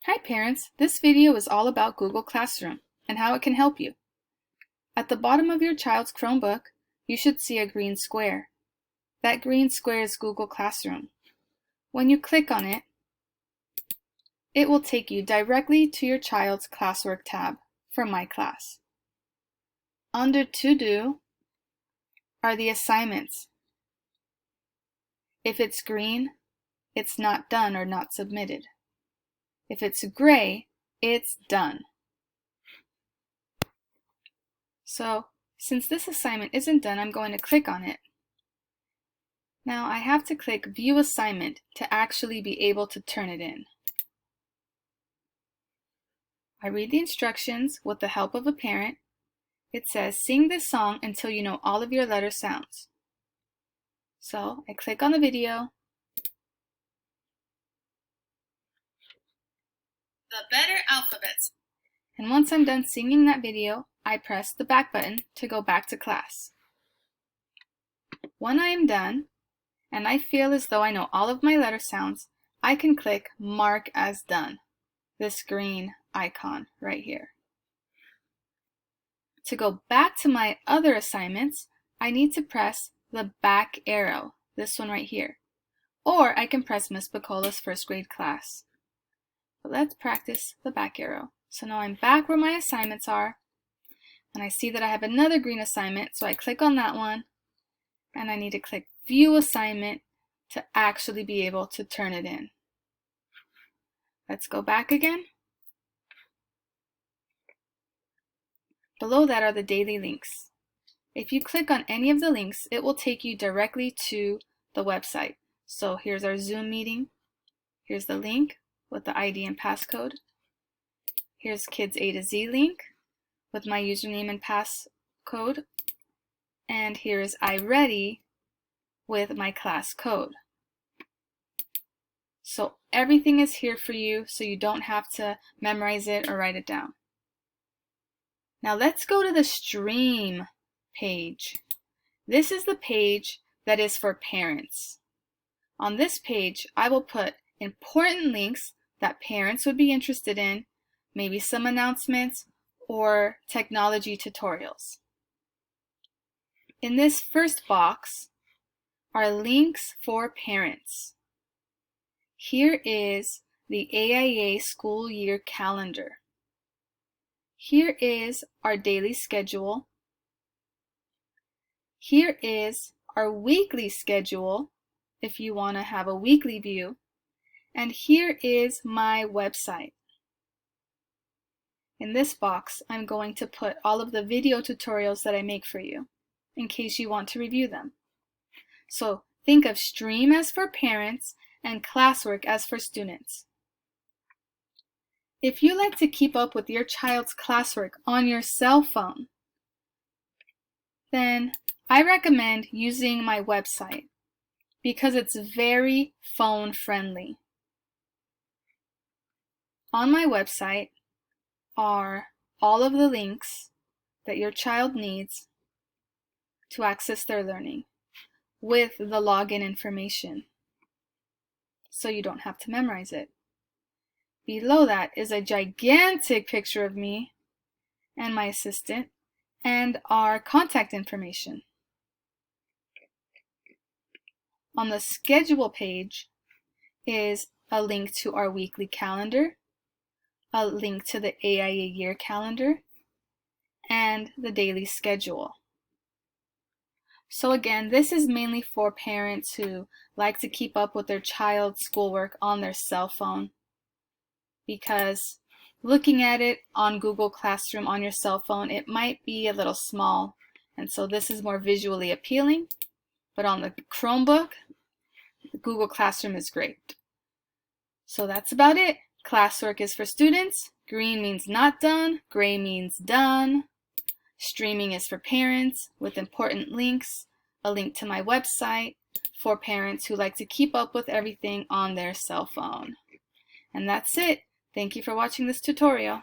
Hi parents, this video is all about Google Classroom and how it can help you. At the bottom of your child's Chromebook, you should see a green square. That green square is Google Classroom. When you click on it, it will take you directly to your child's classwork tab for My Class. Under To Do are the assignments. If it's green, it's not done or not submitted. If it's gray, it's done. So, since this assignment isn't done, I'm going to click on it. Now I have to click View Assignment to actually be able to turn it in. I read the instructions with the help of a parent. It says, sing this song until you know all of your letter sounds. So I click on the video. The Better Alphabets. And once I'm done singing that video, I press the back button to go back to class. When I am done, and I feel as though I know all of my letter sounds, I can click Mark as Done, this green icon right here. To go back to my other assignments, I need to press the back arrow, this one right here. Or I can press Miss Bacola's first grade class. But let's practice the back arrow. So now I'm back where my assignments are, and I see that I have another green assignment, so I click on that one, and I need to click View Assignment to actually be able to turn it in. Let's go back again. Below that are the daily links. If you click on any of the links, it will take you directly to the website. So here's our Zoom meeting. Here's the link with the ID and passcode. Here's Kids A to Z link with my username and passcode. And here's iReady with my class code. So everything is here for you, so you don't have to memorize it or write it down. Now let's go to the Stream page. This is the page that is for parents. On this page, I will put important links that parents would be interested in, maybe some announcements or technology tutorials. In this first box are links for parents. Here is the AIA school year calendar. Here is our daily schedule. Here is our weekly schedule, if you want to have a weekly view. And here is my website. In this box, I'm going to put all of the video tutorials that I make for you, in case you want to review them. So think of Stream as for parents and classwork as for students. If you like to keep up with your child's classwork on your cell phone, then I recommend using my website because it's very phone friendly. On my website are all of the links that your child needs to access their learning with the login information, so you don't have to memorize it. Below that is a gigantic picture of me and my assistant and our contact information. On the schedule page is a link to our weekly calendar, a link to the AIA year calendar, and the daily schedule. So again, this is mainly for parents who like to keep up with their child's schoolwork on their cell phone, because looking at it on Google Classroom on your cell phone, it might be a little small, and so this is more visually appealing. But on the Chromebook, Google Classroom is great. So that's about it. Classwork is for students. Green means not done. Gray means done. Streaming is for parents with important links, a link to my website for parents who like to keep up with everything on their cell phone. And that's it. Thank you for watching this tutorial.